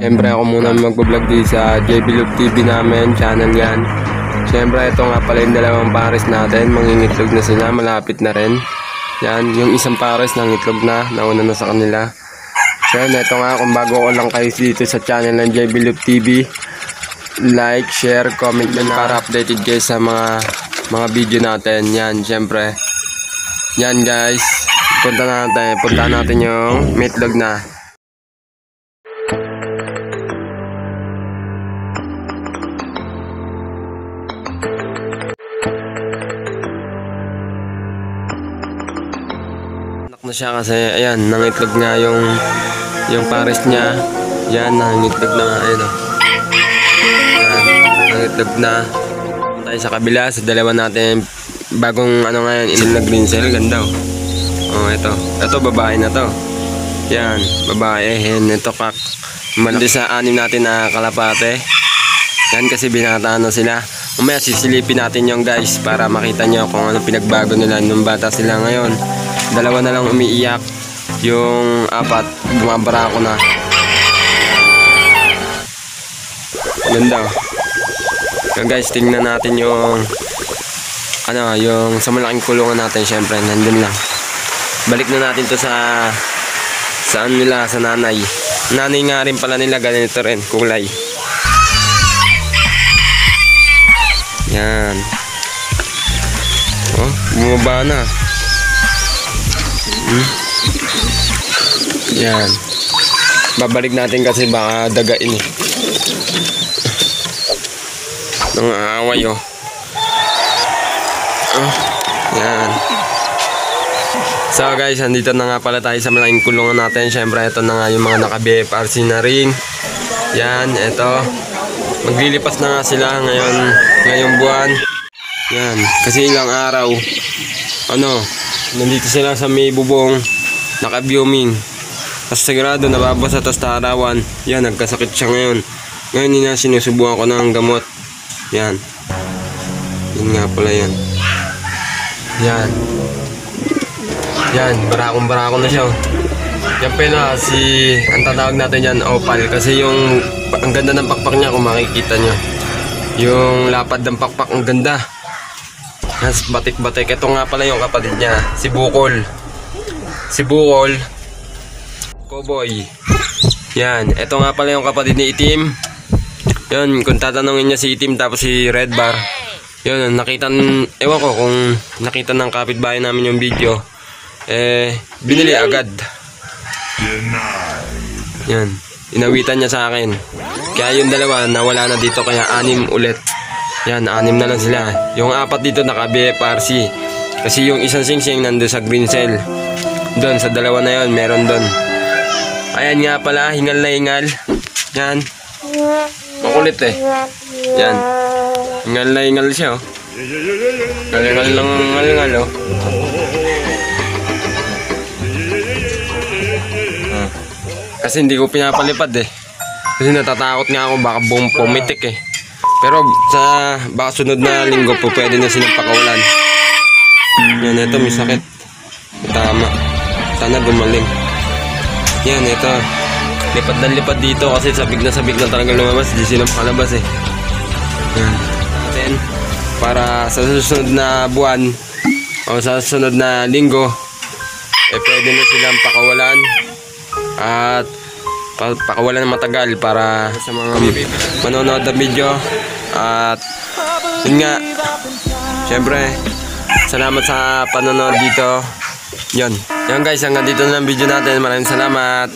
Siyempre ako muna magbablog dito sa JB Loop TV namin, channel yan. Siyempre ito nga pala yung dalawang pares natin, mangingitlog na sila, malapit na rin. Yan, yung isang pares nangitlog na, nauna na sa kanila. So yan, ito nga, kung bago ko lang kayo dito sa channel ng JB Loop TV, like, share, comment na para updated kayo sa mga video natin. Yan, siyempre. Yan guys, punta natin yung meatlog na. Na siya kasi ayan, nangitlog nga yung pares niya. Yan, nangitlog na nga, ayun oh. Yan, nangitlog na. Punta tayo sa kabila, sa dalawa natin bagong ano nga yan, ilim na green cell, ganda oh. Oh, ito babae na to. Yan, babae, hen, ito kak. Mandi sa anim natin na kalapate. Yan kasi binataan na sila. Mamaya sisilipin natin yung guys para makita nyo kung ano pinagbago nila nung bata sila ngayon. Dalawa na lang umiiyak, yung apat bumabara ko na. Ganda. So guys, tingnan natin yung yung sa malaking kulungan natin. Syempre nandun lang. Balik na natin to saan nila, sa nanay. Nanay nga rin pala nila, ganito rin kulay. Yan. Oh, bumaba na. Yan. Babalik natin kasi baka dagain eh. Nangaaway oh. Oh, yan. So guys, andito na nga pala tayo sa malaking kulungan natin. Siyempre ito na nga yung mga naka-BFRC na ring. Yan, ito. Maglilipas na nga sila ngayong buwan. Yan, kasi ilang araw nandito sila sa may bubong, naka-viewing. Tapos sigurado nababasa, tapos taarawan. Yan, nagkasakit siya ngayon. Ngayon sinusubukan ko ng gamot. Yan. Yan nga pala yan. Yan. Yan, barakong na siya. Yan pala ang tatawag natin yan, opal. Kasi ang ganda ng pakpak niya kung makikita nyo. Yung lapad ng pakpak, ang ganda. Nas batik-batik. Ito nga pala yung kapatid niya, si Bukol. Si Bukol, Cowboy. Yan, ito nga pala yung kapatid ni Itim. Yan, kung tatanungin niya si Itim tapos si Red Bar. Yun, ewan ko kung nakita ng kapitbahay namin yung video. Binili agad. Yan, inawitan niya sa akin. Kaya yung dalawa nawala na dito, kaya 6 ulit. Yan, 6 na lang sila. Yung 4 dito naka-BFRC. Kasi yung isang singsing nando sa green cell. Doon, sa dalawa na yon meron doon. Ayan nga pala, hingal na hingal. Yan. Makulit eh. Yan. Hingal na hingal siya oh. Hingal lang hingal oh. Kasi hindi ko pinapalipad eh. Kasi natatakot nga ako baka pumitik eh. Pero baka sunod na linggo po pwede na silang pakawalan. Yan, ito may sakit. Tama. Sana gumaling. Yan, ito. Lipad na lipad dito kasi sabig na talaga lumabas. Di sila makalabas eh. Yan. Then, para sa susunod na buwan o sa susunod na linggo, pwede na silang pakawalan. At pakawalan ng matagal para sa mga manonood ng video. At yun nga, syempre salamat sa panonood dito. Yan guys, hanggang dito na ang video natin. Maraming salamat.